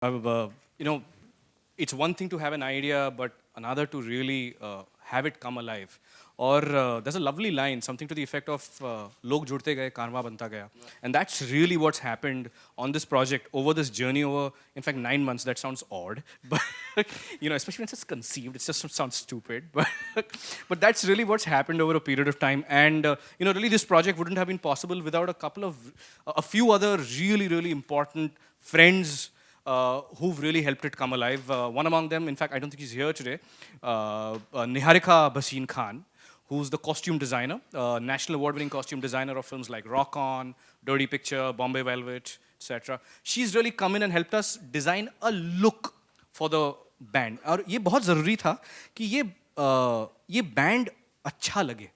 You know, it's one thing to have an idea, but another to really have it come alive. Or there's a lovely line, something to the effect of "Log judte gaye, karma banta gaya," and that's really what's happened on this project over this journey over, in fact, 9 months. That sounds odd, but especially when it's just conceived, it just sounds stupid. But that's really what's happened over a period of time. And really, this project wouldn't have been possible without a few other really, really important friends who've really helped it come alive. One among them, in fact, I don't think he's here today, Niharika Bhasin Khan, who's the costume designer, national award-winning costume designer of films like Rock On, Dirty Picture, Bombay Velvet, etc. She's really come in and helped us design a look for the band. और ये बहुत ज़रूरी था कि ये band अच्छा लगे.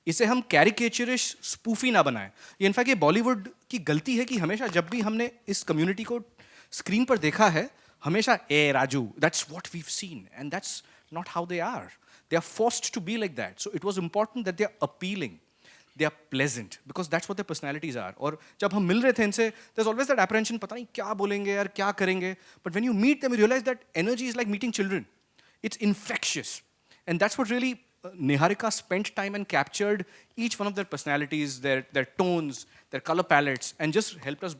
इसे हम कैरिकेचरिश स्पूफी ना बनाएं. ये इनफैक्ट ये बॉलीवुड की गलती है कि हमेशा जब भी हमने इस कम्युनिटी को स्क्रीन पर देखा है, हमेशा ए Raju, that's what we've seen, and that's not how they are. They are forced to be like that. So it was important that they are appealing, they are pleasant, because that's what their personalities are. और जब हम मिल रहे थे इनसे, there's always that apprehension, पता नहीं क्या बोलेंगे यार, क्या करेंगे. But when you meet them, you realize that energy is like meeting children. It's infectious, and that's what really Niharika spent time and captured each one of their personalities, their tones, their color palettes, and just helped us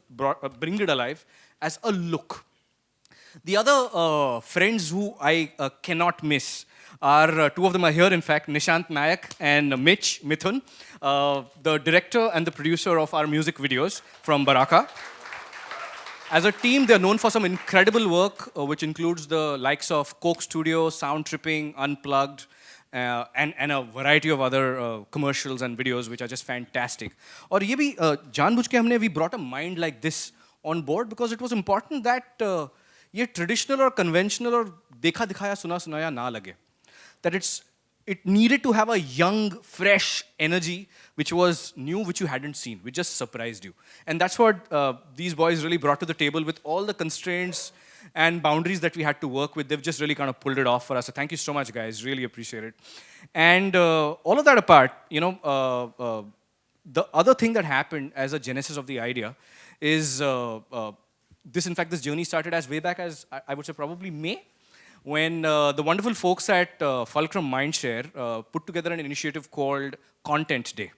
bring it alive as a look. The other friends who I cannot miss are, two of them are here, in fact, Nishant Nayak and Mitch Mithun, the director and the producer of our music videos from Baraka. As a team, they're known for some incredible work, which includes the likes of Coke Studio, Sound Tripping, Unplugged, and a variety of other commercials and videos, which are just fantastic. और ये भी जानबूझ के हमने we brought a mind like this on board because it was important that ये traditional or conventional or देखा दिखाया सुना सुनाया ना लगे. That it needed to have a young, fresh energy, which was new, which you hadn't seen, which just surprised you. And that's what these boys really brought to the table with all the constraints and boundaries that we had to work with. They've just really kind of pulled it off for us. So thank you so much, guys. Really appreciate it. And all of that apart, the other thing that happened as a genesis of the idea is this journey started as way back as, I would say, probably May, when the wonderful folks at Fulcrum Mindshare put together an initiative called Content Day.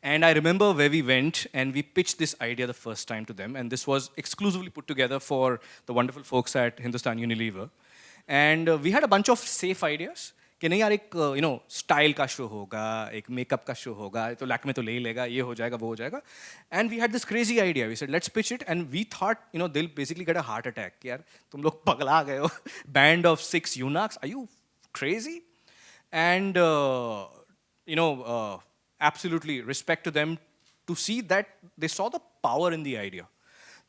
And I remember where we went and we pitched this idea the first time to them, and this was exclusively put together for the wonderful folks at Hindustan Unilever. And we had a bunch of safe ideas. कि नहीं यार एक style का show होगा, एक makeup का show होगा, तो लैक्मे तो ले ही लेगा, ये हो जाएगा, वो हो जाएगा. And we had this crazy idea. We said, let's pitch it, and we thought, they'll basically get a heart attack. यार तुम लोग पगला गए हो. Band of 6 eunuchs, are you crazy? And absolutely respect to them to see that they saw the power in the idea.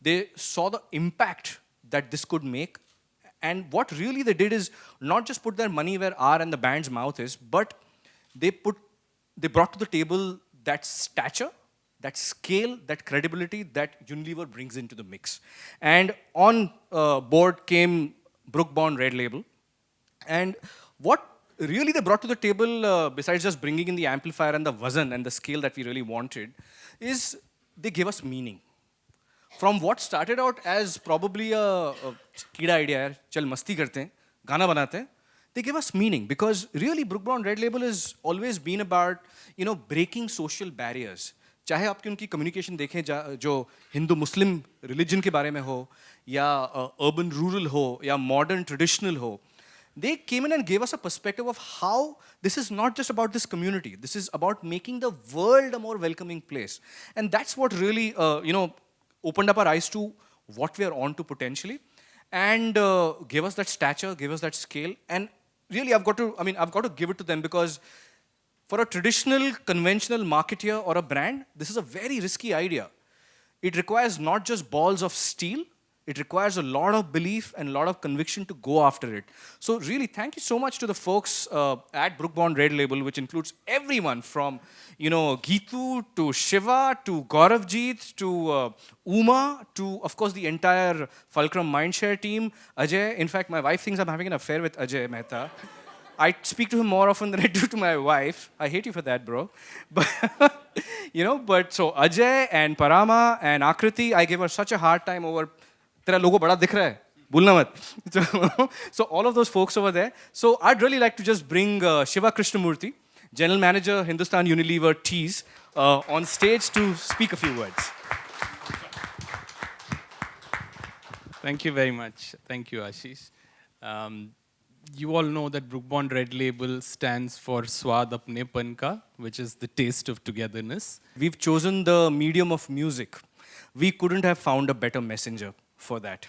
They saw the impact that this could make. And what really they did is not just put their money where our and the band's mouth is, but they brought to the table that stature, that scale, that credibility that Unilever brings into the mix. And on board came Brook Bond Red Label. And what really they brought to the table, besides just bringing in the amplifier and the wazn and the scale that we really wanted, is they gave us meaning. From what started out as probably a कीड़ा idea, यार चल मस्ती करते हैं, गाना बनाते हैं, they give us meaning, because really Brook Bond Red Label has always been about breaking social barriers. चाहे आपकी उनकी communication देखें जो हिंदू मुस्लिम religion के बारे में हो, या urban rural हो, या modern traditional हो, they came in and gave us a perspective of how this is not just about this community. This is about making the world a more welcoming place. And that's what really, opened up our eyes to what we are on to potentially, and gave us that stature, gave us that scale. And really, I've got to give it to them, because for a traditional, conventional marketeer or a brand, this is a very risky idea. It requires not just balls of steel, it requires a lot of belief and a lot of conviction to go after it. So really, thank you so much to the folks at Brook Bond Red Label, which includes everyone from, Geetu to Shiva to Gauravjeet to Uma to, of course, the entire Fulcrum Mindshare team. Ajay, in fact, my wife thinks I'm having an affair with Ajay Mehta. I speak to him more often than I do to my wife. I hate you for that, bro. But, but so Ajay and Parama and Akriti, I gave her such a hard time over तेरा logo बड़ा दिख रहा है, भूलना मत. So all of those folks over there. So I'd really like to just bring Shiva Krishnamurthy, General Manager, Hindustan Unilever Teas, on stage to speak a few words. Thank you very much. Thank you, Ashish. You all know that Brook Bond Red Label stands for Swad Apne Pan Ka, which is the taste of togetherness. We've chosen the medium of music. We couldn't have found a better messenger for that.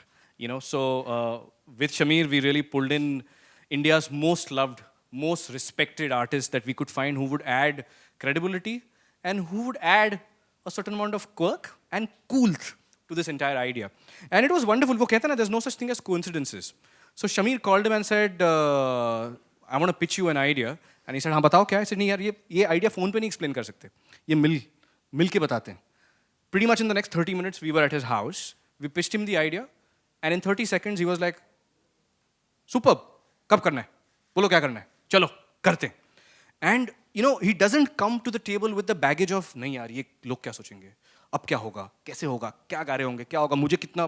So with Shamir, we really pulled in India's most loved, most respected artist that we could find who would add credibility and who would add a certain amount of quirk and coolth to this entire idea. And it was wonderful. वो कहता है ना, there's no such thing as coincidences. So Shamir called him and said, I want to pitch you an idea. And he said, हाँ बताओ क्या? I said, नहीं यार ये idea phone पे नहीं explain कर सकते. ये मिल के बताते हैं. Pretty much in the next 30 minutes, we were at his house. We pitched him the idea. And in 30 seconds, he was like, superb. कब करना है? बोलो क्या करना है? चलो, करते हैं. And, he doesn't come to the table with the baggage of, नहीं यार, ये लोग क्या सोचेंगे? अब क्या होगा? कैसे होगा? क्या गा रहे होंगे? क्या होगा? मुझे कितना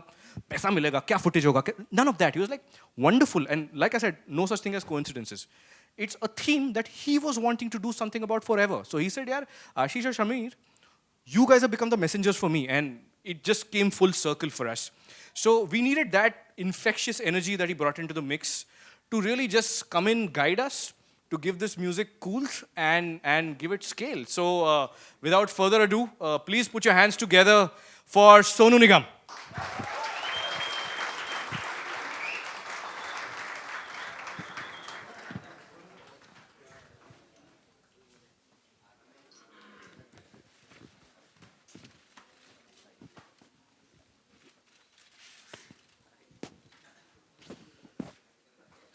पैसा मिलेगा? क्या footage होगा? None of that. He was like, wonderful. And like I said, no such thing as coincidences. It's a theme that he was wanting to do something about forever. So he said, yaar, Ashish or Shamir, you guys have become the messengers for me. And it just came full circle for us. So we needed that infectious energy that he brought into the mix to really just come in, guide us, to give this music cool and give it scale. So without further ado, please put your hands together for Sonu Nigam.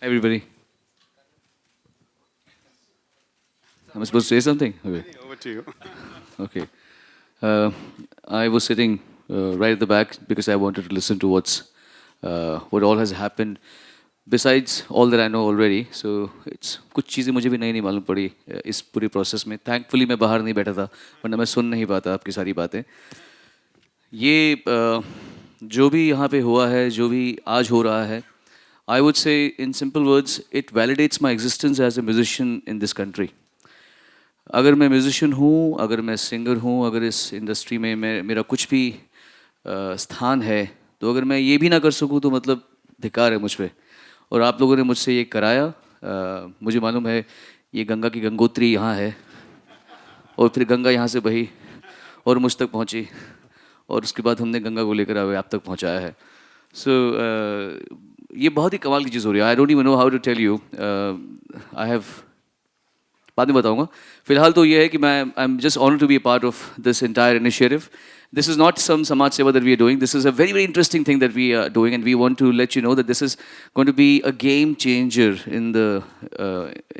Everybody. Am I supposed to say something? Okay. Over to you. Okay. I was sitting right at the back because I wanted to listen to what all has happened. Besides all that I know already, so it's कुछ चीज़ें मुझे भी नहीं मालूम पड़ी इस पूरी process में. Thankfully मैं बाहर नहीं बैठा था, वरना मैं सुन नहीं पाता आपकी सारी बातें. ये जो भी यहाँ पे हुआ है, जो भी आज हो रहा है, I would say in simple words, it validates my existence as a musician in this country. अगर मैं म्यूजिशियन हूँ, अगर मैं सिंगर हूँ, अगर इस इंडस्ट्री में मेरा कुछ भी स्थान है, तो अगर मैं ये भी ना कर सकूँ तो मतलब धिक्कार है मुझ पे. और आप लोगों ने मुझसे ये कराया. मुझे मालूम है ये गंगा की गंगोत्री यहाँ है और फिर गंगा यहाँ से बही और मुझ तक पहुँची और उसके बाद हमने गंगा को लेकर आए आप तक पहुँचाया है. सो ये बहुत ही कमाल की चीज़ हो रही है. I don't even know how to tell you. I have बाद में बताऊंगा. फिलहाल तो ये है कि मैं I am just honoured to be a part of this entire initiative. This is not some Samaj Seva that we are doing. This is a very, very interesting thing that we are doing, and we want to let you know that this is going to be a game changer in the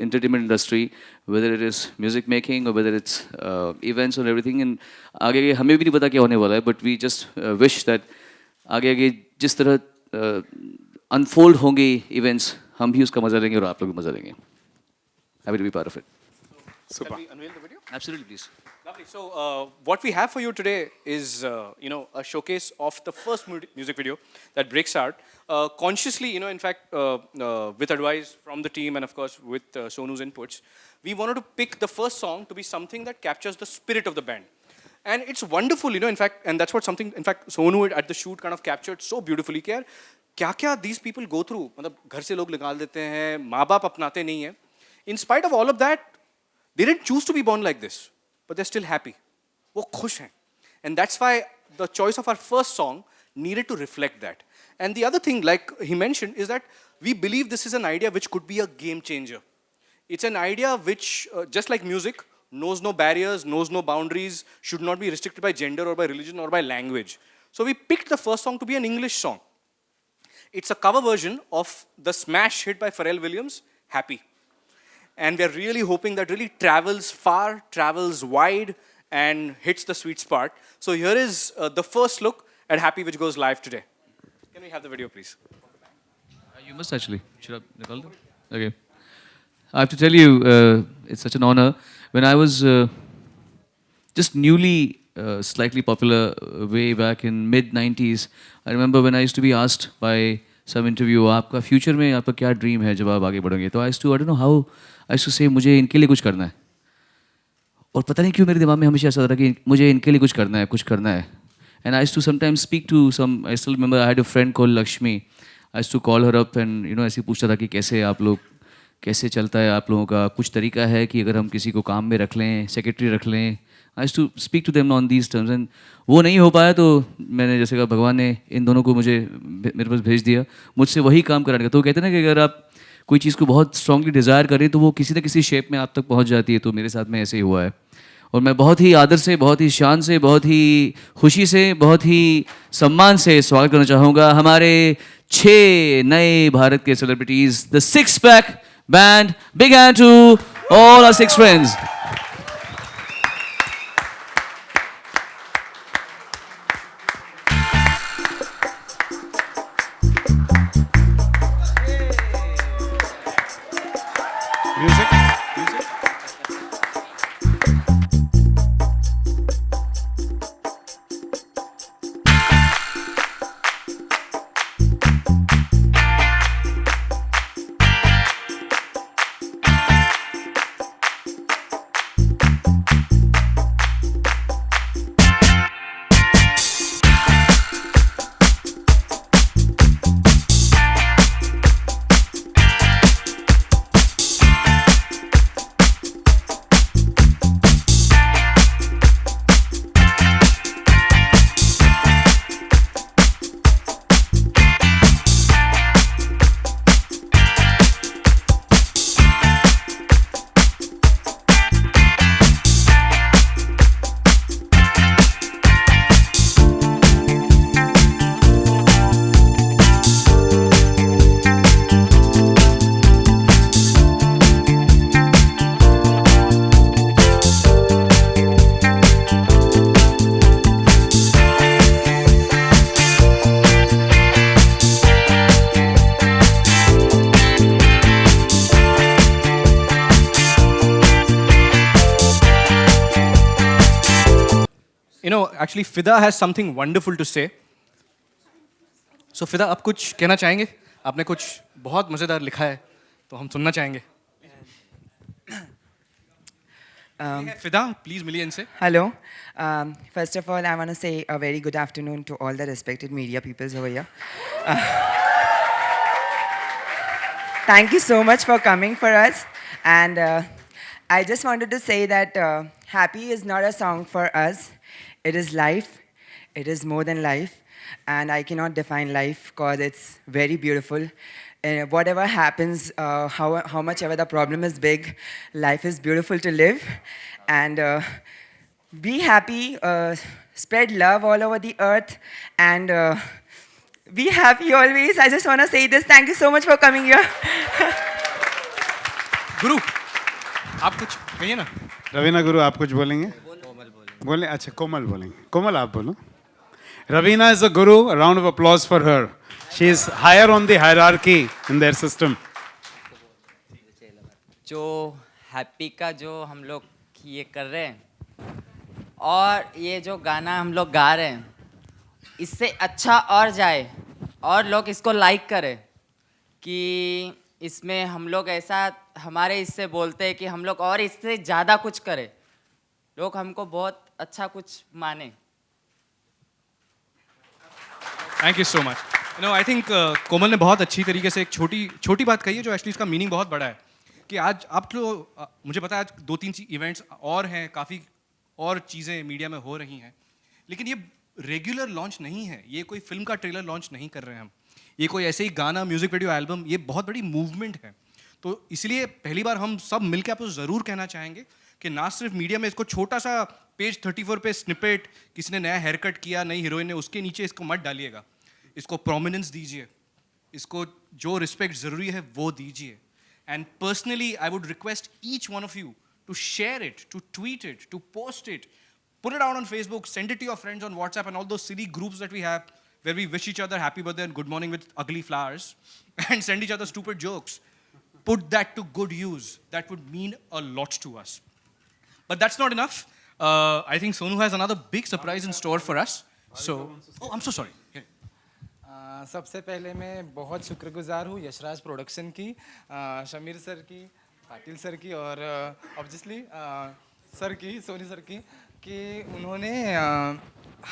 entertainment industry, whether it is music making or whether it's events or everything. And आगे हमें भी नहीं पता क्या होने वाला है, but we just wish that आगे जिस तरह unfold होंगे events, हम भी उसका मजा लेंगे और आप लोग भी मजा लेंगे. Happy to be part of it. Super. Can we unveil the video? Absolutely, please. Lovely. So what we have for you today is, a showcase of the first music video that breaks out. Consciously, in fact, with advice from the team and of course with Sonu's inputs, we wanted to pick the first song to be something that captures the spirit of the band. And it's wonderful, in fact, and that's what something, in fact, Sonu at the shoot kind of captured so beautifully. कि यार क्या these people go through. मतलब घर से लोग निकाल देते हैं, माँ बाप अपनाते नहीं हैं. In spite of all of that, they didn't choose to be born like this, but they're still happy. वो खुश हैं. And that's why the choice of our first song needed to reflect that. And the other thing, like he mentioned, is that we believe this is an idea which could be a game changer. It's an idea which, just like music, knows no barriers, knows no boundaries, should not be restricted by gender or by religion or by language. So we picked the first song to be an English song. It's a cover version of the smash hit by Pharrell Williams, Happy. And we're really hoping that really travels far, travels wide, and hits the sweet spot. So here is the first look at Happy, which goes live today. Can we have the video, please? You must actually. Should I call them? Okay. I have to tell you, it's such an honor. When I was just newly slightly popular way back in mid 90s. I remember when I used to be asked by some interview, आपका future में आपका क्या dream है जब आप आगे बढ़ोगे? तो I used to, I don't know how, I used to say मुझे इनके लिए कुछ करना है. और पता नहीं क्यों मेरे दिमाग में हमेशा ऐसा था कि मुझे इनके लिए कुछ करना है. And I used to sometimes speak to some, I still remember I had a friend called Lakshmi. I used to call her up and ऐसे पूछता था कि कैसे आप लोग, कैसे चलता है आप लोगों का, कुछ तरीका है कि अगर हम किसी को काम में रख लें, सेक्रेटरी रख लें. I used to speak to them on these terms and वो नहीं हो पाया तो मैंने जैसे कहा भगवान ने इन दोनों को मेरे पास भेज दिया, मुझसे वही काम कराने का. तो कहते हैं ना कि अगर आप कोई चीज़ को बहुत स्ट्रांगली डिज़ायर करें तो वो किसी न किसी शेप में आप तक पहुंच जाती है. तो मेरे साथ में ऐसे ही हुआ है. और मैं बहुत ही आदर से, बहुत ही शान से, बहुत ही खुशी से, बहुत ही सम्मान से स्वागत करना चाहूँगा हमारे 6 नए भारत के celebrities, the six pack band. Big hand to all our 6 friends. Music. Actually, Fida has something wonderful to say. So, Fida, आप कुछ कहना चाहेंगे? आपने कुछ बहुत मज़ेदार लिखा है, तो हम सुनना चाहेंगे. Fida, please मिलिए इनसे. Hello. First of all, I want to say a very good afternoon to all the respected media peoples over here. Thank you so much for coming for us. And I just wanted to say that Happy is not a song for us. It is life. It is more than life. And I cannot define life because it's very beautiful. Whatever happens, how much ever the problem is big, life is beautiful to live. And be happy, spread love all over the earth, and be happy always. I just want to say this. Thank you so much for coming here. गुरु, आप कुछ कहिए ना. रवीना गुरु आप कुछ बोलेंगे? बोले. अच्छा, कोमल बोलेंगे. कोमल आप बोलो. Ravina is a guru. A round of applause for her. She is higher on the hierarchy in their system. जो हैप्पी का जो हम लोग ये कर रहे हैं और ये जो गाना हम लोग गा रहे हैं, इससे अच्छा और जाए और लोग इसको लाइक करें कि इसमें हम लोग ऐसा हमारे इससे बोलते हैं कि हम लोग और इससे ज़्यादा कुछ करें, लोग हमको बहुत अच्छा कुछ माने. Thank you so much. I think Komal ने बहुत अच्छी तरीके से एक छोटी बात कही है जो एक्चुअली इसका मीनिंग बहुत बड़ा है कि आज आप तो मुझे पता है आज 2-3 इवेंट्स और हैं, काफ़ी और चीज़ें मीडिया में हो रही हैं, लेकिन ये रेगुलर लॉन्च नहीं है. ये कोई फिल्म का ट्रेलर लॉन्च नहीं कर रहे हैं हम. ये कोई ऐसे ही गाना, म्यूजिक वीडियो, एल्बम, ये बहुत बड़ी मूवमेंट है. तो इसलिए पहली बार हम सब मिलकर आपको ज़रूर कहना चाहेंगे कि ना सिर्फ मीडिया में इसको छोटा सा पेज 34 पे स्निपेट, किसी ने नया हेयर कट किया, नई हीरोइन ने, उसके नीचे इसको मत डालिएगा. इसको प्रोमिनेंस दीजिए, इसको जो रिस्पेक्ट ज़रूरी है वो दीजिए. And personally I would request each one of you to share it, to tweet it, to post it, put it out on Facebook, send it to your friends on WhatsApp and all those silly groups that we have where we wish each other happy birthday and good morning with ugly flowers and send each other stupid jokes. Put that to good use. That would mean a lot to us. But that's not enough. I think Sonu has another big surprise in store for us. So, oh, I'm so sorry. Yeah. सबसे पहले मैं बहुत शुक्रगुजार हूँ Yashraj production की, Shamir sir की, Patil sir की और ऑब्वियसली सर की, सोनी सर की, कि उन्होंने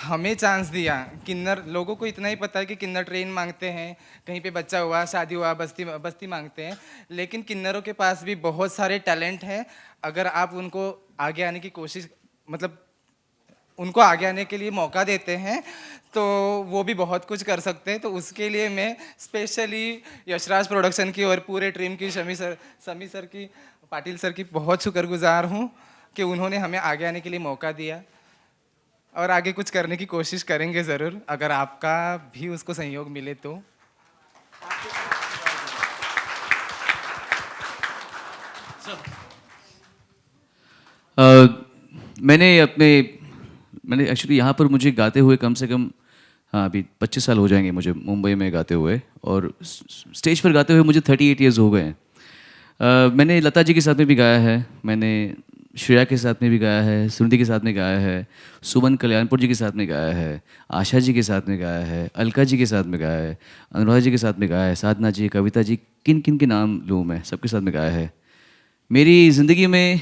हमें चांस दिया. किन्नर लोगों को इतना ही पता है कि किन्नर ट्रेन मांगते हैं, कहीं पे बच्चा हुआ, शादी हुआ, बस्ती बस्ती मांगते हैं, लेकिन किन्नरों के पास भी बहुत सारे टैलेंट हैं. अगर आप उनको आगे आने की कोशिश, मतलब उनको आगे आने के लिए मौका देते हैं तो वो भी बहुत कुछ कर सकते हैं. तो उसके लिए मैं स्पेशली यशराज प्रोडक्शन की और पूरे टीम की, समी सर की, पाटिल सर की बहुत शुक्रगुजार हूँ कि उन्होंने हमें आगे आने के लिए मौका दिया और आगे कुछ करने की कोशिश करेंगे ज़रूर, अगर आपका भी उसको सहयोग मिले तो. मैंने एक्चुअली यहाँ पर मुझे गाते हुए कम से कम, हाँ, अभी 25 साल हो जाएंगे मुझे मुंबई में गाते हुए, और स्टेज पर गाते हुए मुझे 38 इयर्स हो गए हैं. मैंने लता जी के साथ में भी गाया है, मैंने श्रेया के साथ में भी गाया है, सुनिधि के साथ में गाया है, सुमन कल्याणपुर जी के साथ में गाया है, आशा जी के साथ में गाया है, अलका जी के साथ में गाया है, अनुराधा जी के साथ में गाया है, साधना जी, कविता जी, किन किन के नाम लूँ मैं, सबके साथ में गाया है. मेरी ज़िंदगी में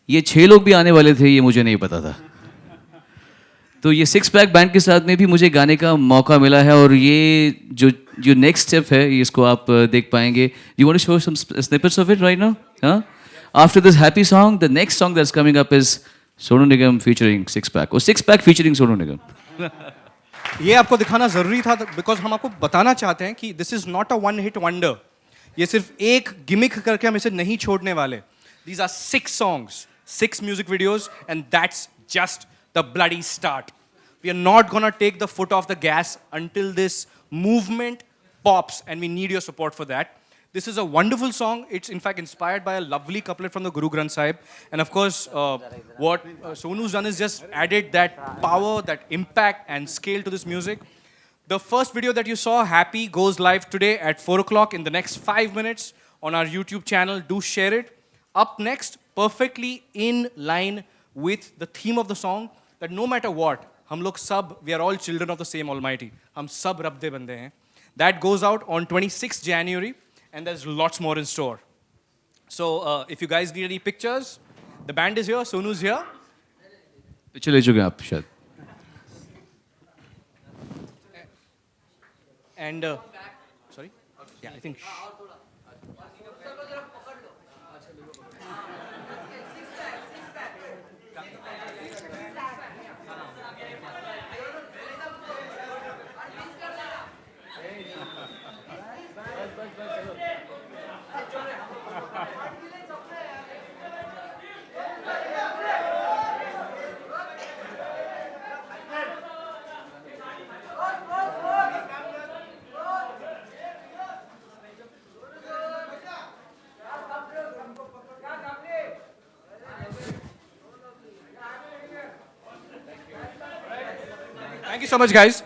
ये 6 लोग भी आने वाले थे, ये मुझे नहीं पता था. तो ये 6 पैक बैंड के साथ में भी मुझे गाने का मौका मिला है, और ये जो नेक्स्ट स्टेप है, ये इसको आप देख पाएंगे. You want to show some snippets of it right now? हाँ, after this happy song, the next song that's coming up is Sonu Nigam featuring 6 pack, और 6 पैक फीचरिंग सोनू निगम. ये आपको दिखाना जरूरी था, बिकॉज हम आपको बताना चाहते हैं कि this is not a one hit wonder. ये सिर्फ एक गिमिक करके हम इसे नहीं छोड़ने वाले. These are 6 songs, 6 music videos, and that's just the bloody start. We are not gonna take the foot off the gas until this movement pops, and we need your support for that. This is a wonderful song. It's in fact inspired by a lovely couplet from the Guru Granth Sahib. And of course, what Sonu's done is just added that power, that impact and scale to this music. The first video that you saw, Happy, goes live today at 4 o'clock in the next 5 minutes on our YouTube channel. Do share it. Up next, perfectly in line with the theme of the song, that no matter what, हम लोग सब, we are all children of the same Almighty. हम सब रब दे बंदे हैं. That goes out on 26th January, and there's lots more in store. So if you guys need any pictures, the band is here, Sonu's here. पीछे ले चुके हैं आप शायद. And sorry? Yeah, I think. Thank you so much, guys.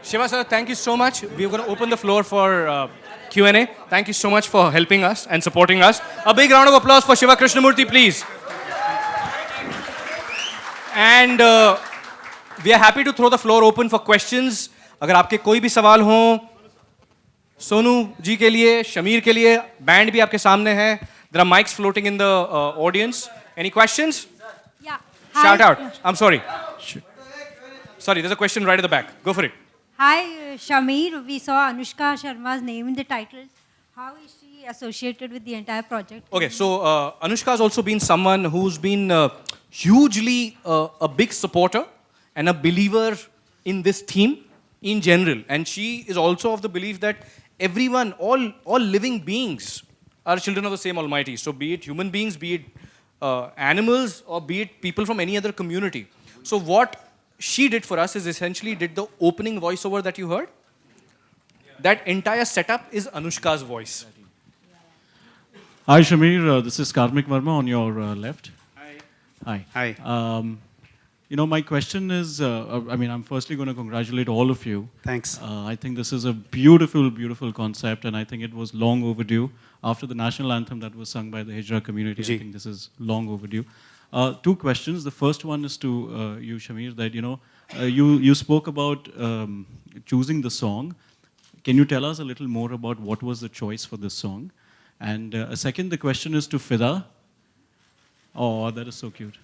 Shiva sir, thank you so much. We're going to open the floor for Q&A. Thank you so much for helping us and supporting us. A big round of applause for Shiva Krishnamurthy, please. And we are happy to throw the floor open for questions. अगर आपके कोई भी सवाल हो, सोनू जी के लिए, शमीर के लिए, बैंड भी आपके सामने है. There are mics floating in the audience. Any questions? Yeah. Shout Hi. out. I'm sorry. Sorry, there's a question right at the back. Go for it. Hi, Shamir. We saw Anushka Sharma's name in the titles. How is she associated with the entire project? Okay, so Anushka has also been someone who's been hugely a big supporter and a believer in this theme in general. And she is also of the belief that everyone, all living beings are children of the same Almighty. So be it human beings, be it animals, or be it people from any other community. So what she did for us is essentially did the opening voiceover that you heard. That entire setup is Anushka's voice. Hi, Shamir. This is Karmik Verma on your left. Hi. Hi. You know, my question is, I'm firstly going to congratulate all of you. Thanks. I think this is a beautiful, beautiful concept, and I think it was long overdue. After the national anthem that was sung by the Hijra community, I think this is long overdue. Two questions. The first one is to you, Shamir, that you spoke about choosing the song. Can you tell us a little more about what was the choice for this song? And second, the question is to Fida. Oh, that is so cute.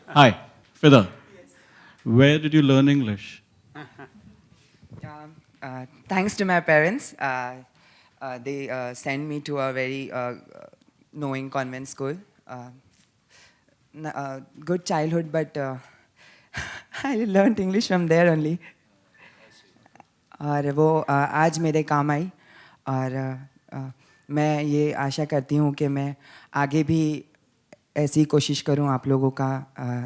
Hi, Fida. Where did you learn English? Thanks to my parents. They sent me to a very knowing convent school. Good childhood, but I learned English from there only. और वो आज मेरे काम आई और मैं ये आशा करती हूँ कि मैं आगे भी ऐसी कोशिश करूँ आप लोगों का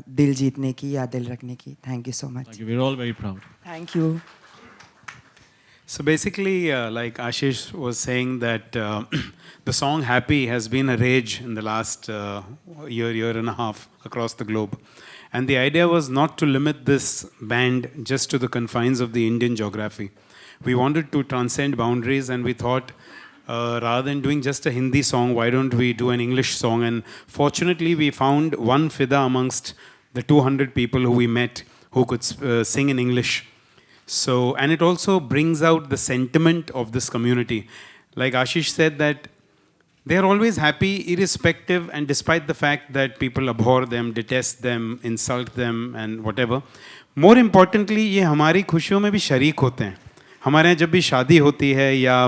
दिल जीतने की या दिल रखने की. Thank you so much. Thank you. We're all very proud. Thank you. So basically, like Ashish was saying that the song Happy has been a rage in the last year and a half across the globe. And the idea was not to limit this band just to the confines of the Indian geography. We wanted to transcend boundaries, and we thought, rather than doing just a Hindi song, why don't we do an English song? And fortunately, we found one Fida amongst the 200 people who we met who could sing in English. So, and it also brings out the sentiment of this community. Like Ashish said, that they are always happy, irrespective and despite the fact that people abhor them, detest them, insult them and whatever. More importantly, ये हमारी खुशियों में भी शरीक होते हैं. हमारे यहाँ जब भी शादी होती है या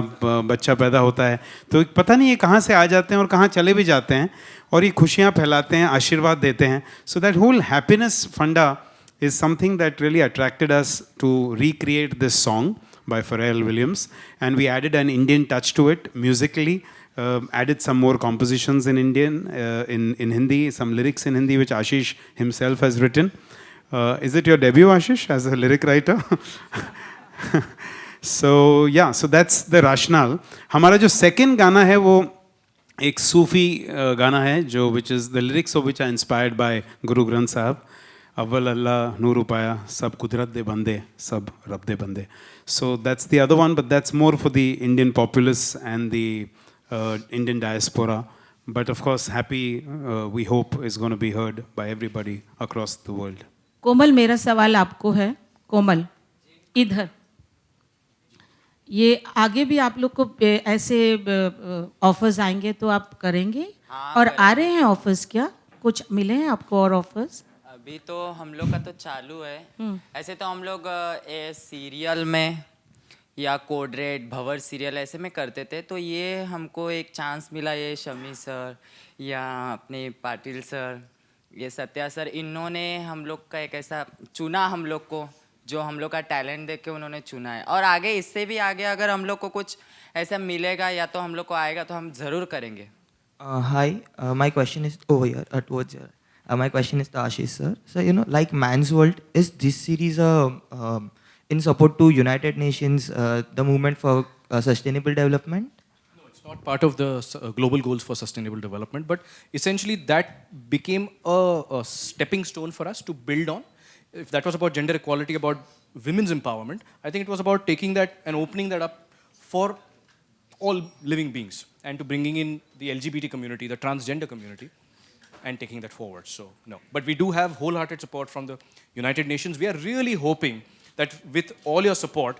बच्चा पैदा होता है तो पता नहीं ये कहाँ से आ जाते हैं और कहाँ चले भी जाते हैं और ये खुशियाँ फैलाते हैं, आशीर्वाद देते हैं. So that whole happiness funda is something that really attracted us to recreate this song by Pharrell Williams, and we added an Indian touch to it musically. Added some more compositions in Indian, in Hindi, some lyrics in Hindi which Ashish himself has written. Is it your debut, Ashish, as a lyric writer? So yeah, so that's the rationale. हमारा जो second गाना है वो एक सूफी गाना है जो which is the lyrics of which are inspired by Guru Granth Sahib. अव्वल अल्लाह नूर उपाया सब कुदरत दे बंदे सब रब दे बंदे. So that's the other one, but that's more for the Indian populace and the Indian diaspora. But of course, Happy, we hope, is going to be heard by everybody across the world. कोमल, मेरा सवाल आपको है. कोमल, इधर. ये आगे भी आप लोग को ऐसे ऑफर्स आएंगे तो आप करेंगे? और आ रहे हैं ऑफर्स क्या? कुछ मिले हैं आपको और ऑफर्स? अभी तो हम लोग का तो चालू है. ऐसे तो हम लोग सीरियल में या कोड रेड भवर सीरियल ऐसे में करते थे, तो ये हमको एक चांस मिला. ये शमी सर या अपने पाटिल सर, ये सत्या सर, इन्होंने हम लोग का एक ऐसा चुना, हम लोग को जो हम लोग का टैलेंट देख के उन्होंने चुना है. और आगे इससे भी आगे अगर हम लोग को कुछ ऐसा मिलेगा या तो हम लोग को आएगा तो हम ज़रूर करेंगे. Hi, my question is over here, towards here. My question is to Ashish sir. So, like Man's World, is this series in support to United Nations, the movement for sustainable development? No, it's not part of the global goals for sustainable development, but essentially that became a stepping stone for us to build on. If that was about gender equality, about women's empowerment, I think it was about taking that and opening that up for all living beings and to bringing in the LGBT community, the transgender community, and taking that forward. So, no. But we do have wholehearted support from the United Nations. We are really hoping that with all your support,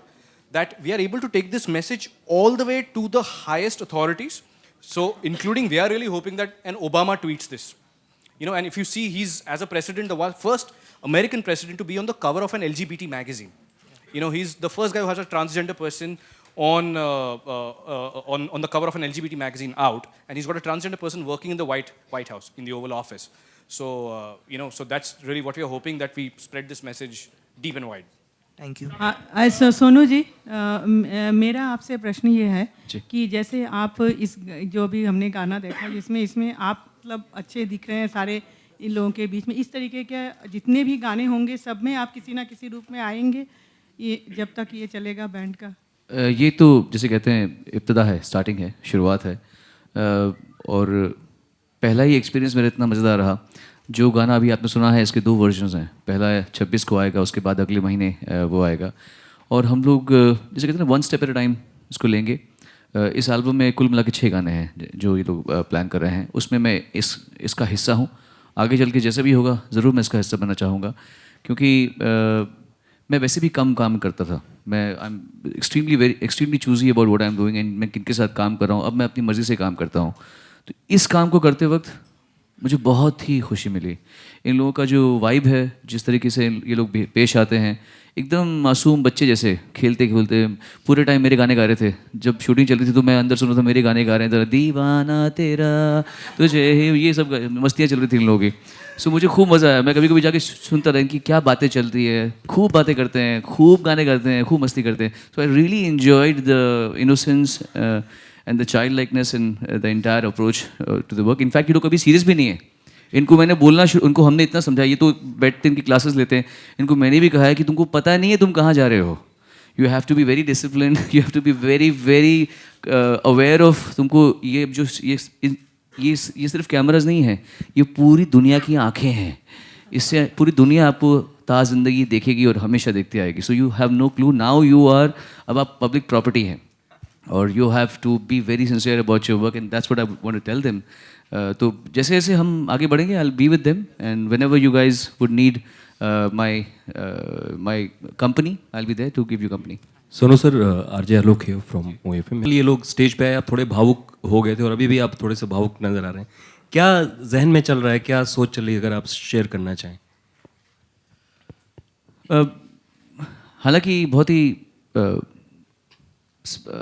that we are able to take this message all the way to the highest authorities. So, including, we are really hoping that an Obama tweets this. And if you see, he's, as a president, the first American president to be on the cover of an LGBT magazine. He's the first guy who has a transgender person on the cover of an LGBT magazine out, and he's got a transgender person working in the White House, in the Oval Office. So, so that's really what we are hoping, that we spread this message deep and wide. Thank you. Sonu ji, मेरा आपसे प्रश्न ये है कि जैसे आप इस जो भी हमने गाना देखा इसमें आप मतलब अच्छे दिख रहे हैं सारे इन लोगों के बीच में, इस तरीके के जितने भी गाने होंगे सब में आप किसी ना किसी रूप में आएंगे ये जब तक ये चलेगा बैंड का? ये तो जैसे कहते हैं इब्तिदा है, स्टार्टिंग है, शुरुआत है. और पहला ही एक्सपीरियंस मेरा इतना मज़ेदार रहा. जो गाना अभी आपने सुना है इसके 2 वर्जन्स हैं. पहला 26 को आएगा, उसके बाद अगले महीने वो आएगा. और हम लोग जैसे कहते हैं one step at a time इसको लेंगे. इस एल्बम में कुल मिला के 6 गाने हैं जो ये लोग प्लान कर रहे हैं, उसमें मैं इसका हिस्सा हूँ। आगे चल के जैसे भी होगा ज़रूर मैं इसका हिस्सा बनना चाहूँगा, क्योंकि मैं वैसे भी कम काम करता था। मैं I am extremely choosy about what I am doing and मैं किनके साथ काम कर रहा हूँ। अब मैं अपनी मर्ज़ी से काम करता हूँ। तो इस काम को करते वक्त मुझे बहुत ही खुशी मिली। इन लोगों का जो वाइब है, जिस तरीके से ये लोग पेश आते हैं, एकदम मासूम बच्चे जैसे खेलते खेलते पूरे टाइम मेरे गाने गा रहे थे। जब शूटिंग चल रही थी तो मैं अंदर सुन रहा था मेरे गाने गा रहे हैं, जरा दीवाना तेरा तुझे, ये सब मस्तियाँ चल रही थी इन लोगों की। सो मुझे खूब मज़ा आया। मैं कभी कभी जाके सुनता रहा कि क्या बातें चलती है, खूब बातें करते हैं, खूब गाने गाते हैं, खूब मस्ती करते हैं। So I really enjoyed the innocence and the child likeness in the entire approach to the work. In fact ये लोग कभी सीरियस भी नहीं है। इनको मैंने बोलना उनको हमने इतना समझाया, ये तो बैठते इनकी क्लासेस लेते हैं, इनको मैंने भी कहा है कि तुमको पता नहीं है तुम कहाँ जा रहे हो। You have to be very discipline, you have to be very very aware of. तुमको ये जो ये सिर्फ कैमराज नहीं है, ये पूरी दुनिया की आंखें हैं। इससे पूरी दुनिया आपको ताज़ ज़िंदगी देखेगी और हमेशा देखती आएगी। So you have no clue, now you are, अब आप पब्लिक प्रॉपर्टी हैं और you have to be very sincere about your work and that's what I want to tell them. तो जैसे जैसे हम आगे बढ़ेंगे, I will be with them and whenever you guys would need my company, I will be there to give you company. Sonu sir, RJ Alok here from OFM। ये लोग stage पे आए, आप थोड़े भावुक हो गए थे और अभी भी आप थोड़े से भावुक नजर आ रहे हैं। क्या जहन में चल रहा है, क्या सोच चल रही है, अगर आप शेयर करना चाहें? हालांकि बहुत ही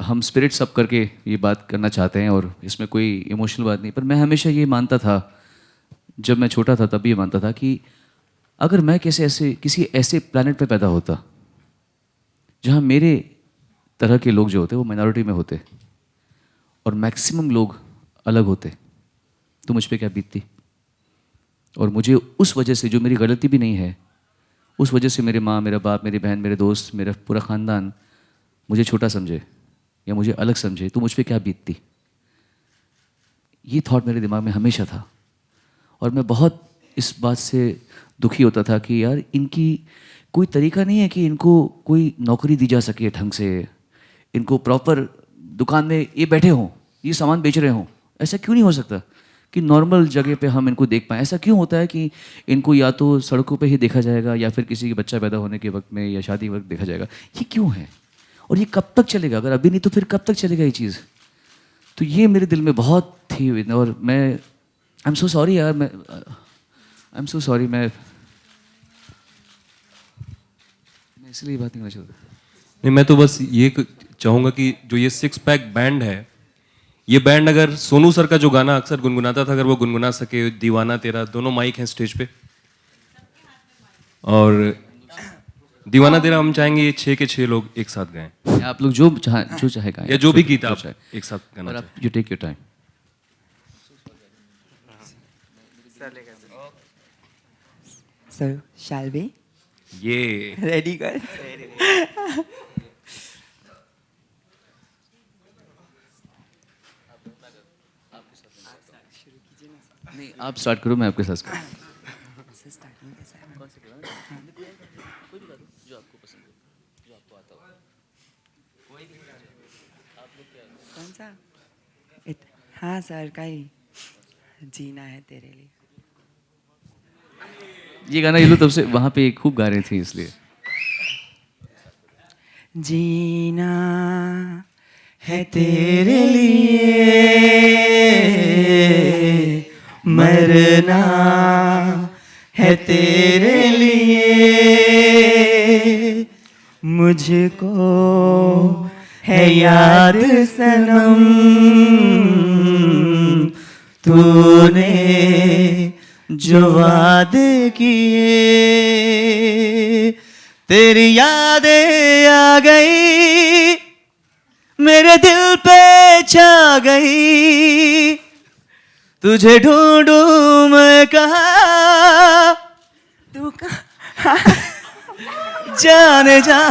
हम स्पिरिट सब करके ये बात करना चाहते हैं और इसमें कोई इमोशनल बात नहीं, पर मैं हमेशा ये मानता था, जब मैं छोटा था तब ये मानता था कि अगर मैं किसी ऐसे प्लैनेट पे पैदा होता जहाँ मेरे तरह के लोग जो होते वो माइनॉरिटी में होते और मैक्सिमम लोग अलग होते, तो मुझ पे क्या बीतती। और मुझे उस वजह से, जो मेरी गलती भी नहीं है, उस वजह से मेरे माँ, मेरा बाप, मेरी बहन, मेरे दोस्त, मेरा पूरा ख़ानदान मुझे छोटा समझे या मुझे अलग समझे, तो मुझ पे क्या बीतती। ये थॉट मेरे दिमाग में हमेशा था और मैं बहुत इस बात से दुखी होता था कि यार इनकी कोई तरीका नहीं है कि इनको कोई नौकरी दी जा सके ढंग से, इनको प्रॉपर दुकान में ये बैठे हों, ये सामान बेच रहे हों। ऐसा क्यों नहीं हो सकता कि नॉर्मल जगह पे हम इनको देख पाएँ? ऐसा क्यों होता है कि इनको या तो सड़कों पे ही देखा जाएगा या फिर किसी के बच्चा पैदा होने के वक्त में या शादी के वक्त देखा जाएगा? ये क्यों है और ये कब तक चलेगा? अगर अभी नहीं तो फिर कब तक चलेगा ये चीज़? तो ये मेरे दिल में बहुत थी और मैं आई एम सो सॉरी यार, मैं आई एम सो सॉरी, मैं इसलिए बात नहीं करना चाहता। नहीं, मैं तो बस ये चाहूँगा कि जो ये 6 पैक बैंड है, ये बैंड अगर सोनू सर का जो गाना अक्सर गुनगुनाता था, अगर वो गुनगुना सके, दीवाना तेरा, दोनों माइक हैं स्टेज पे, और दीवाना तेरा हम चाहेंगे ये 6 के 6 लोग एक साथ गाएं। आप लोग जो चाहे गाएं, या जो भी गीत आप एक साथ गाना और आप you take your time. So, shall we? ये Ready, guys? नहीं, आप स्टार्ट करो, मैं आपके साथ करूँ। कौन सा? हाँ सर का ही, जीना है तेरे लिए। ये गाना ये लोग तब से वहाँ पे खूब गा रहे थे, इसलिए। जीना है तेरे लिए, मरना है तेरे लिए, मुझको है याद सनम, तूने जो वादे किए, तेरी यादें आ गई, मेरे दिल पे छा गई, तुझे ढूंढूं मैं कहाँ, तू कहाँ जाने जा।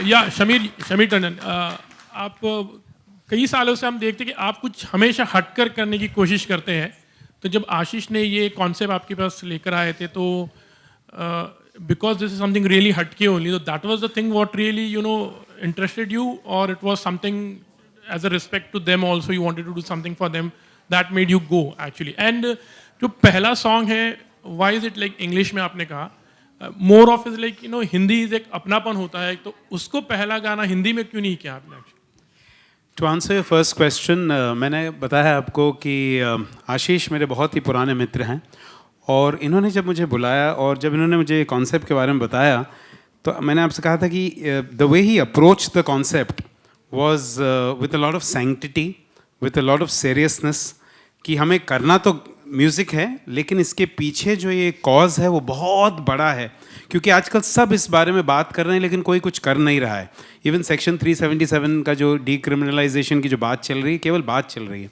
या शमीर टंडन, आप कई सालों से हम देखते हैं कि आप कुछ हमेशा हटकर करने की कोशिश करते हैं। तो जब आशीष ने ये कॉन्सेप्ट आपके पास लेकर आए थे, तो because this is something really hatke only, so that was the thing what really, you know, interested you, or it was something as a respect to them also, you wanted to do something for them that made you go actually? And जो पहला song है, why is it like English में आपने कहा, more of is like, you know, Hindi is एक अपनापन होता है, तो उसको पहला गाना हिंदी में क्यों नहीं किया आपने actually? To answer your first question, मैंने बताया आपको कि आशीष मेरे बहुत ही पुराने मित्र हैं, और इन्होंने जब मुझे बुलाया और जब इन्होंने मुझे कॉन्सेप्ट के बारे में बताया, तो मैंने आपसे कहा था कि the way he approach the concept was with a lot of sanctity, with a lot of seriousness, कि हमें करना तो म्यूज़िक है, लेकिन इसके पीछे जो ये कॉज है वो बहुत बड़ा है, क्योंकि आजकल सब इस बारे में बात कर रहे हैं लेकिन कोई कुछ कर नहीं रहा है. इवन सेक्शन 377 का जो डीक्रिमिनलाइजेशन की जो बात चल रही है, केवल बात चल रही है.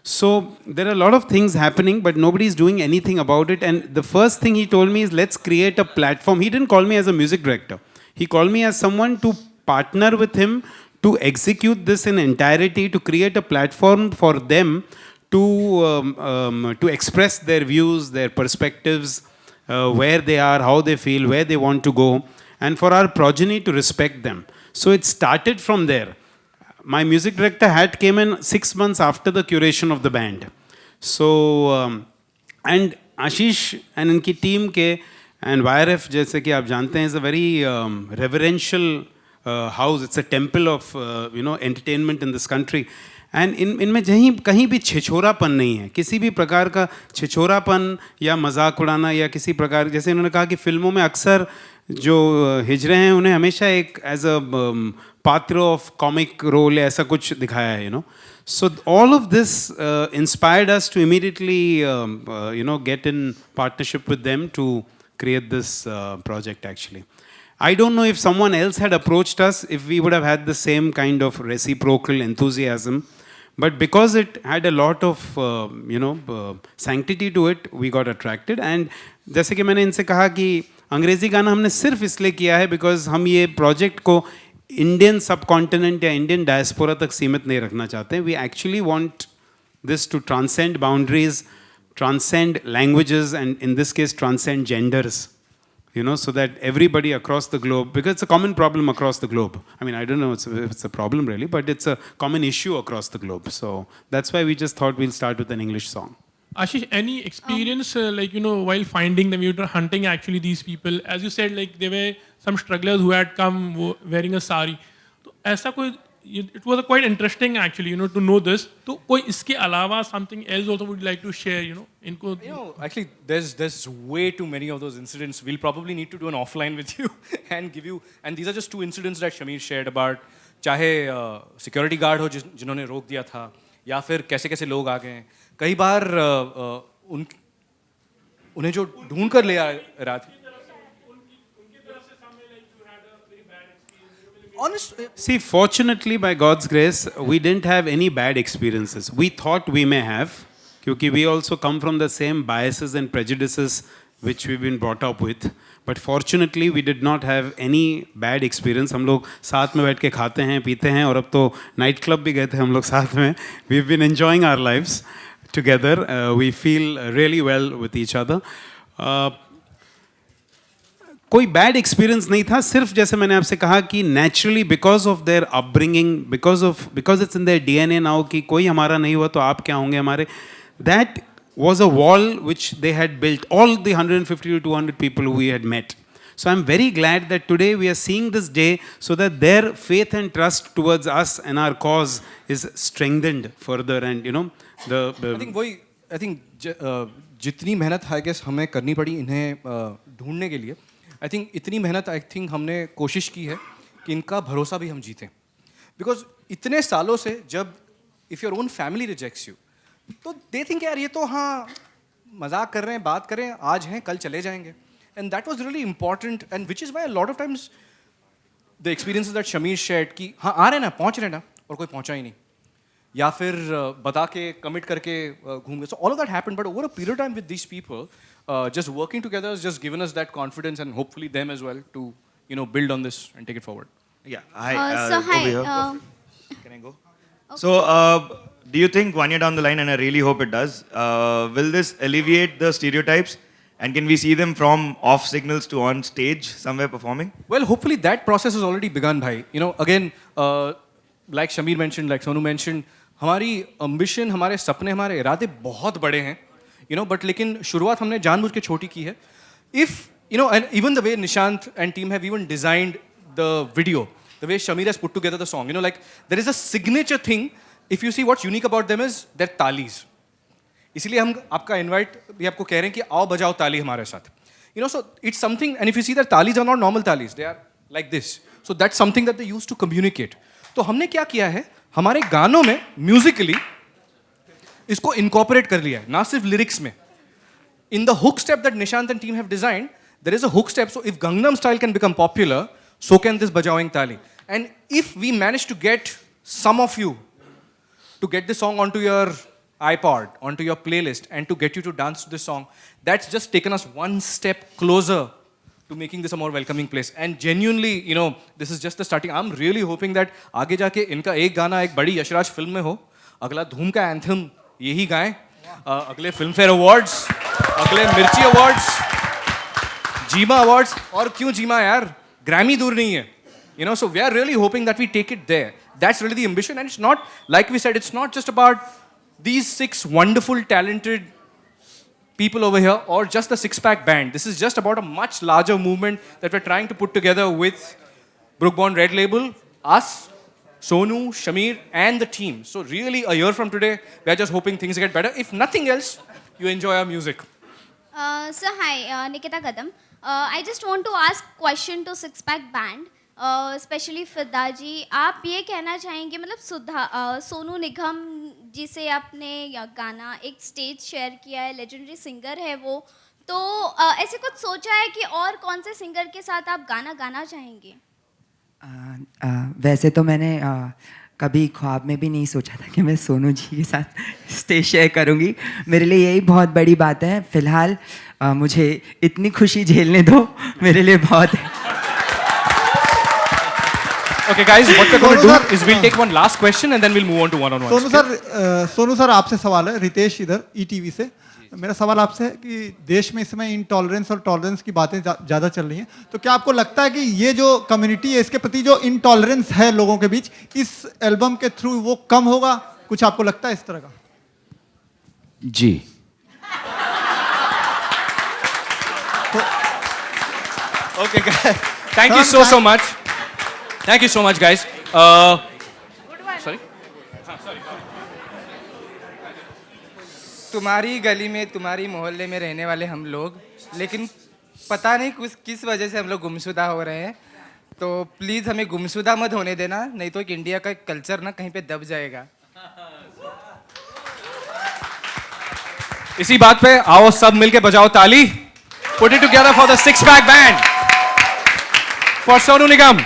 So there are a lot of things happening, but nobody is doing anything about it. And the first thing he told me is, let's create a platform. He didn't call me as a music director. He called me as someone to partner with him to execute this in entirety, to create a platform for them to express their views, their perspectives, where they are, how they feel, where they want to go, and for our progeny to respect them. So it started from there. My music director hat came in 6 months after the curation of the band. So, and Ashish and इनकी team के, and YRF जैसे कि आप जानते हैं, is a very reverential house. It's a temple of entertainment in this country. And इनमें कहीं भी छिछोरापन नहीं है, किसी भी प्रकार का छिछोरापन या मजाक उड़ाना या किसी प्रकार, जैसे इन्होंने कहा कि फिल्मों में अक्सर जो हिजरे हैं उन्हें हमेशा एक एज अ पात्र ऑफ कॉमिक रोल ऐसा कुछ दिखाया है, So all of this inspired us to immediately get in partnership with them to create this project actually. I don't know if someone else had approached us, if we would have had the same kind of reciprocal enthusiasm, but because it had a lot of sanctity to it, we got attracted. And जैसे कि मैंने इनसे कहा कि अंग्रेजी गाना हमने सिर्फ इसलिए किया है बिकॉज हम ये प्रोजेक्ट को इंडियन सब कॉन्टिनेंट या इंडियन डायस्पोरा तक सीमित नहीं रखना चाहते हैं. We actually want this to transcend boundaries, transcend languages, and in this case transcend genders, so that everybody across the globe, because it's a common problem across the globe. I mean, I don't know if it's a problem really, but it's a common issue across the globe. So that's why we just thought we'll start with an English song. Ashish, any experience while finding them, you were hunting actually these people, as you said, like there were some strugglers who had come wearing a sari. So ऐसा कोई, it was quite interesting actually, to know this. तो कोई इसके अलावा something else also would like to share, इनको. Actually, there's way too many of those incidents. We'll probably need to do an offline with you and give you. And these are just 2 incidents that Shamir shared about. चाहे security guard हो जिन्होंने रोक दिया था, या फिर कैसे लोग आ गए. कई बार उन्हें जो ढूंढ कर ले आ रहा था. See, fortunately, by God's grace, we didn't have any bad experiences. We thought we may have, because we also come from the same biases and prejudices which we've been brought up with. But fortunately, we did not have any bad experience. हम लोग साथ में बैठ के खाते हैं, पीते हैं, और अब तो नाइट क्लब भी गए थे हम लोग साथ में. We've been enjoying our lives together. We feel really well with each other. कोई बैड एक्सपीरियंस नहीं था. सिर्फ जैसे मैंने आपसे कहा कि naturally because of their upbringing, because it's in their DNA now कि कोई हमारा नहीं हुआ तो आप क्या होंगे हमारे, that was a wall which they had built, all the 150 to 200 people who we had met. So I'm very glad that today we are seeing this day so that their faith and trust towards us and our cause is strengthened further. And I think जितनी मेहनत I guess हमें करनी पड़ी इन्हें ढूंढने के लिए, I think इतनी मेहनत I think हमने कोशिश की है कि इनका भरोसा भी हम जीतें. Because इतने सालों से जब if your own family rejects you, तो दे थिंक यार ये तो हाँ मजाक कर रहे हैं, बात कर रहे हैं, आज हैं कल चले जाएंगे. And that was really important, and which is why lot of times the experiences that Shamir shared कि हाँ आ रहे ना, पहुँच रहे ना, और कोई पहुँचा ही नहीं, या फिर बता के कमिट करके घूम गए. So all of that happened, but over a period time with this people just working together has just given us that confidence, and hopefully them as well, to build on this and take it forward. Yeah. Hi. So hi. Can I go? Okay. So do you think 1 year down the line, and I really hope it does, will this alleviate the stereotypes And can we see them from off signals to on stage somewhere performing? Well, hopefully that process has already begun, bhai. You know, again, like Shamir mentioned, like Sonu mentioned, हमारी ambition, हमारे सपने, हमारे इरादे बहुत बड़े हैं. You know, but लेकिन शुरुआत हमने जानबूझ के छोटी की है. If, you know, and even the way Nishant and team have even designed the video, the way Shamir has put together the song, you know, like, there is a signature thing. If you see what's unique about them is their talis. इसीलिए हम आपका invite भी आपको कह रहे हैं कि आओ बजाओ ताली हमारे साथ. You know, so it's something, and if you see that talis are not normal talis, they are like this. So that's something that they use to communicate. तो हमने क्या किया है, हमारे गानों में musically इसको incorporate कर लिया है, ना सिर्फ lyrics में. In the hook step that Nishant and team have designed, there is a hook step. So if Gangnam Style can become popular, so can this bajaoing tali. And if we manage to get some of you to get this song onto your iPod, onto your playlist, and to get you to dance to this song, that's just taken us one step closer to making this a more welcoming place. And genuinely, you know, this is just the starting. I'm really hoping that आगे जाके इनका एक गाना एक बड़ी Yashraj film में हो, अगला धूम का एंथम यही गाएं, अगले फिल्म फेयर अवार्ड्स, अगले मिर्ची अवार्ड्स, जीमा अवार्ड्स, और क्यों जीमा यार, ग्रैमी दूर नहीं है. You know, so we are really hoping that we take it there. That's really the ambition, and it's not, like we said, it's not just about these 6 wonderful, talented people over here, or just the six-pack band. This is just about a much larger movement that we're trying to put together with Brookborn Red Label, us, Sonu, Shamir, and the team. So really, a year from today, we're just hoping things get better. If nothing else, you enjoy our music. So hi, Nikita Kadam. I just want to ask question to Six Pack Band, especially फिदा जी. आप ये कहना चाहेंगे, मतलब सोनू निगम जी से आपने गाना एक स्टेज शेयर किया है, लेजेंडरी सिंगर है वो, तो ऐसे कुछ सोचा है कि और कौन से सिंगर के साथ आप गाना गाना चाहेंगे? वैसे तो मैंने कभी ख्वाब में भी नहीं सोचा था कि मैं सोनू जी के साथ स्टेज शेयर करूंगी. मेरे लिए यही बहुत बड़ी बात है. फिलहाल मुझे इतनी खुशी झेलने दो, मेरे लिए बहुत है. Okay, guys, what we're going to do is we'll take one last question and then we'll move on to one-on-one. Sonu sir आपसे सवाल है, रितेश इधर ईटीवी से. मेरा सवाल आपसे है कि देश में इस समय इंटॉलरेंस और टॉलरेंस की बातें ज़्यादा चल रही हैं, तो क्या आपको लगता है कि ये जो कम्युनिटी है इसके प्रति जो इंटॉलरेंस है लोगों के बीच, इस एल्बम के थ्रू वो कम होगा? कुछ आपको लगता है इस तरह का? जी. Okay, guys. Thank you so much. Thank you so much, guys. Sorry? तुम्हारी गली में, तुम्हारी मोहल्ले में रहने वाले हम लोग, लेकिन पता नहीं किस वजह से हम लोग गुमशुदा हो रहे हैं. तो प्लीज़ हमें गुमशुदा मत होने देना, नहीं तो इंडिया का कल्चर ना कहीं पे दब जाएगा. इसी बात पे आओ सब मिलके बजाओ ताली. Put it together for the six-pack band. For Sonu Nigam.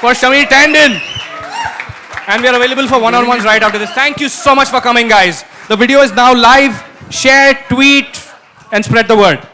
For Shamir Tandon. And we are available for one-on-ones right after this. Thank you so much for coming, guys. The video is now live. Share, tweet, and spread the word.